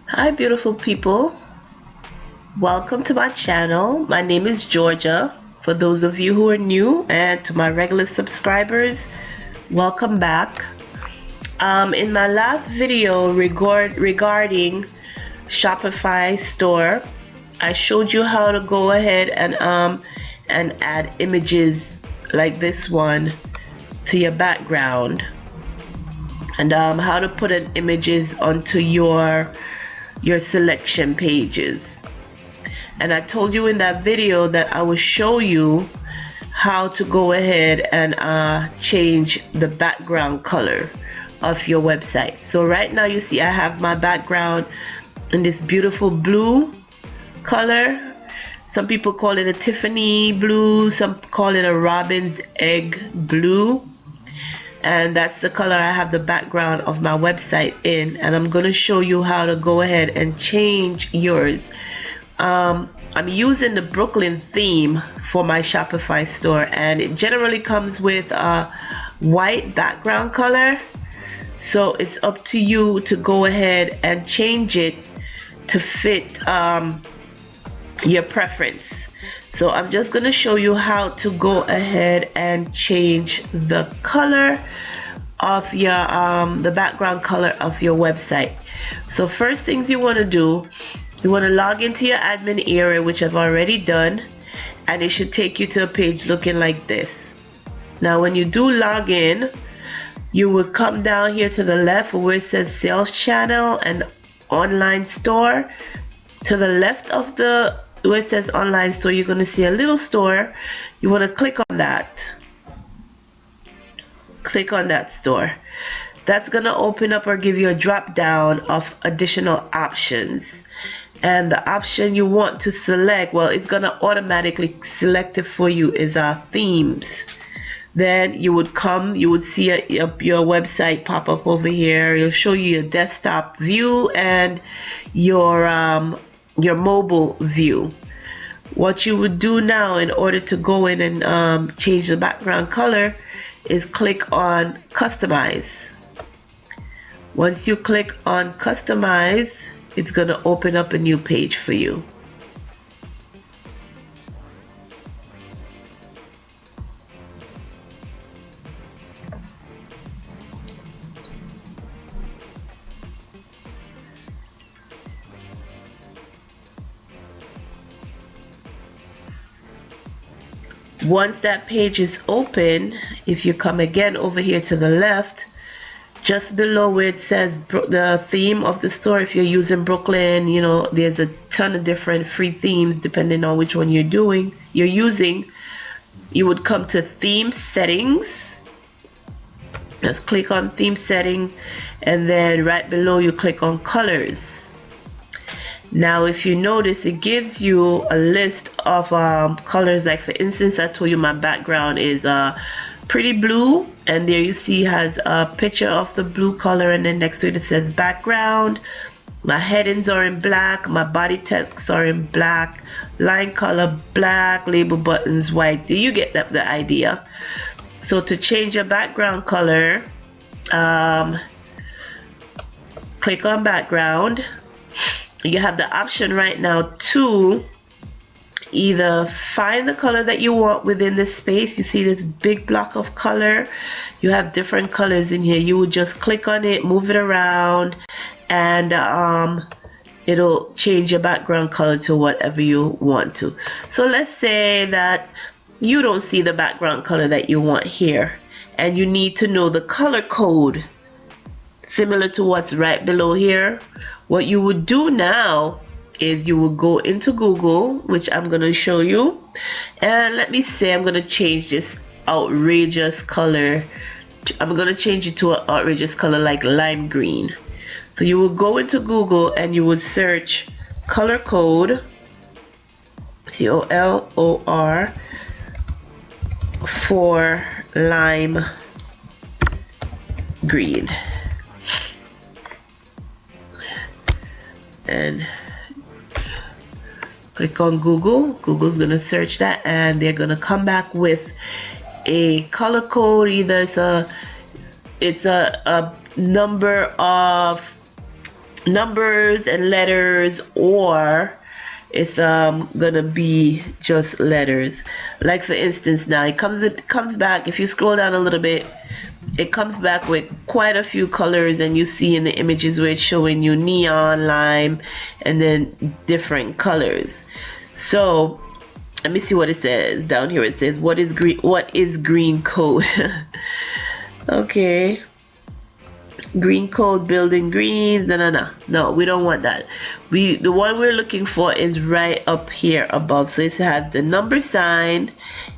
Hi beautiful people, welcome to my channel. My name is Georgia. For those of you who are new, and to my regular subscribers, welcome back. In my last video regarding Shopify store, I showed you how to go ahead and add images like this one to your background, and how to put an images onto your selection pages. And I told you in that video that I will show you how to go ahead and change the background color of your website. So right now you see I have my background in this beautiful blue color. Some people call it a Tiffany blue, some call it a robin's egg blue, and that's the color I have the background of my website in. And I'm going to show you how to go ahead and change yours. I'm using the Brooklyn theme for my Shopify store, and it generally comes with a white background color, so it's up to you to go ahead and change it to fit your preference. So I'm just going to show you how to go ahead and change the color of your the background color of your website. So first things you want to do, you want to log into your admin area, which I've already done, and it should take you to a page looking like this. Now when you do log in, you will come down here to the left where it says sales channel and online store. To the left of the where it says online store, you're going to see a little store. You want to click on that. Click on that store. That's going to open up or give you a drop down of additional options. And the option you want to select, well, it's going to automatically select it for you, is our themes. Then you would see your website pop up over here. It'll show you your desktop view and your mobile view. What you would do now in order to go in and change the background color is click on customize. Once you click on customize, it's going to open up a new page for you. Once that page is open, if you come again over here to the left, just below where it says the theme of the store, if you're using Brooklyn, you know, there's a ton of different free themes depending on which one you're using. You would come to theme settings. Just click on theme settings, and then right below you click on colors. Now if you notice, it gives you a list of colors. Like for instance, I told you my background is pretty blue, and there you see has a picture of the blue color, and then next to it says background. My headings are in black, my body text are in black, line color black, label buttons white. Do you get the idea? So to change your background color, click on background. You have the option right now to either find the color that you want within this space. You see this big block of color, you have different colors in here. You would just click on it, move it around, and it'll change your background color to whatever you want to. So let's say that you don't see the background color that you want here, and you need to know the color code similar to what's right below here. What you would do now is you will go into Google, which I'm going to show you, and let me say I'm going to change this outrageous color. I'm going to change it to an outrageous color like lime green. So you will go into Google and you would search color code, COLOR, for lime green, and click on Google. Google's gonna search that, and they're gonna come back with a color code. Either it's a number of numbers and letters, or it's gonna be just letters. Like for instance, now it comes back, if you scroll down a little bit, it comes back with quite a few colors, and you see in the images where it's showing you neon, lime, and then different colors. So let me see what it says down here. It says, what is green code? Okay, green code, building green. No, we don't want that. The one we're looking for is right up here above. So it has the number sign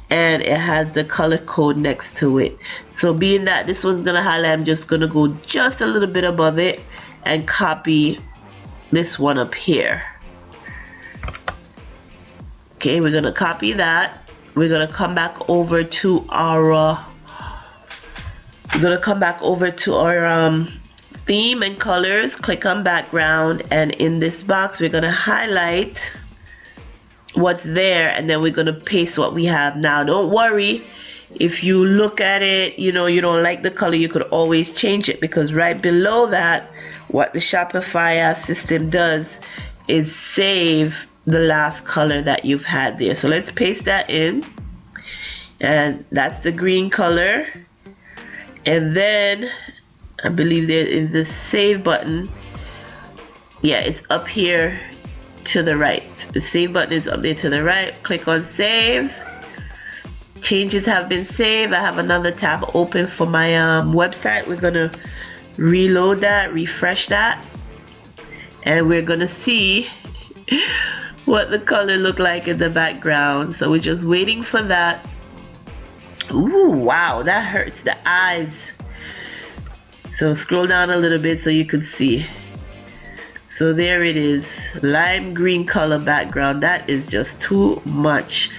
and it has the color code next to it. So being that this one's gonna highlight, I'm just gonna go just a little bit above it and copy this one up here. Okay, we're gonna copy that. We're gonna come back over to our theme and colors, click on background, and in this box we're gonna highlight what's there, and then we're gonna paste what we have. Now don't worry if you look at it, you don't like the color, you could always change it, because right below that, what the Shopify system does is save the last color that you've had there. So let's paste that in, and that's the green color. And then I believe there is the save button. Yeah, it's up here to the right. The save button is up there to the right. Click on save. Changes have been saved. I have another tab open for my website. We're gonna reload that, refresh that, and we're gonna see what the color look like in the background. So we're just waiting for that. Ooh, wow, that hurts the eyes. So scroll down a little bit so you can see. So there it is, lime green color background. That is just too much.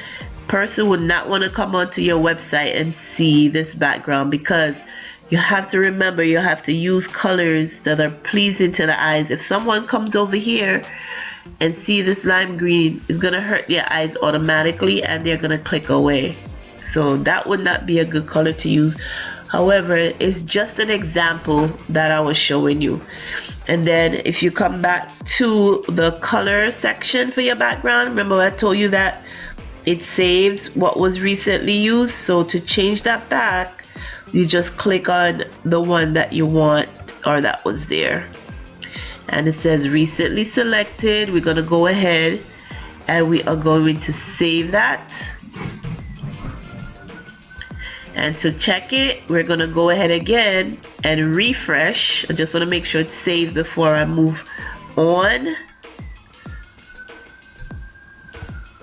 Person would not want to come onto your website and see this background, because you have to remember, you have to use colors that are pleasing to the eyes. If someone comes over here and see this lime green, it's gonna hurt their eyes automatically, and they're gonna click away. So that would not be a good color to use. However, it's just an example that I was showing you. And then if you come back to the color section for your background, remember I told you that it saves what was recently used. So to change that back, you just click on the one that you want or that was there, and it says recently selected. We're gonna go ahead and we are going to save that. And to check it, we're gonna go ahead again and refresh. I just want to make sure it's saved before I move on.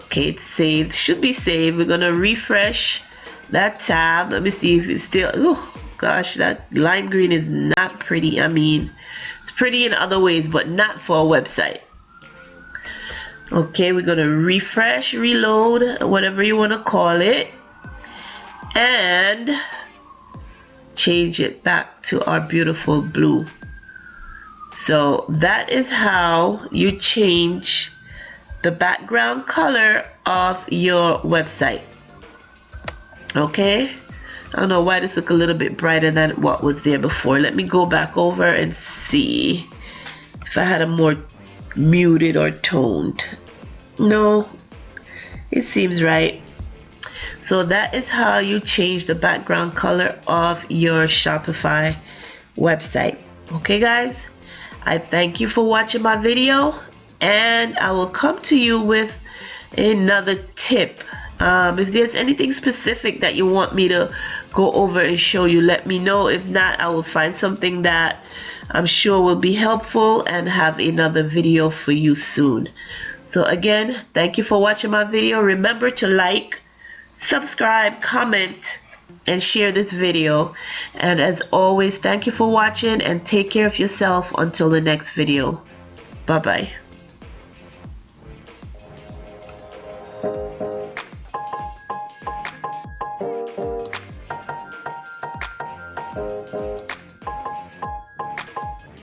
Okay, it's saved, should be saved. We're gonna refresh that tab. Let me see if it's still, oh gosh, that lime green is not pretty. I mean, it's pretty in other ways, but not for a website. Okay, we're gonna refresh, reload, whatever you want to call it, and change it back to our beautiful blue. So that is how you change the background color of your website. Okay, I don't know why this look a little bit brighter than what was there before. Let me go back over and see if I had a more muted or toned. No, it seems right. So that is how you change the background color of your Shopify website. Okay guys, I thank you for watching my video, and I will come to you with another tip. If there's anything specific that you want me to go over and show you, let me know. If not, I will find something that I'm sure will be helpful and have another video for you soon. So again, thank you for watching my video. Remember to like, subscribe, comment, and share this video. And as always, thank you for watching, and take care of yourself until the next video. Bye bye.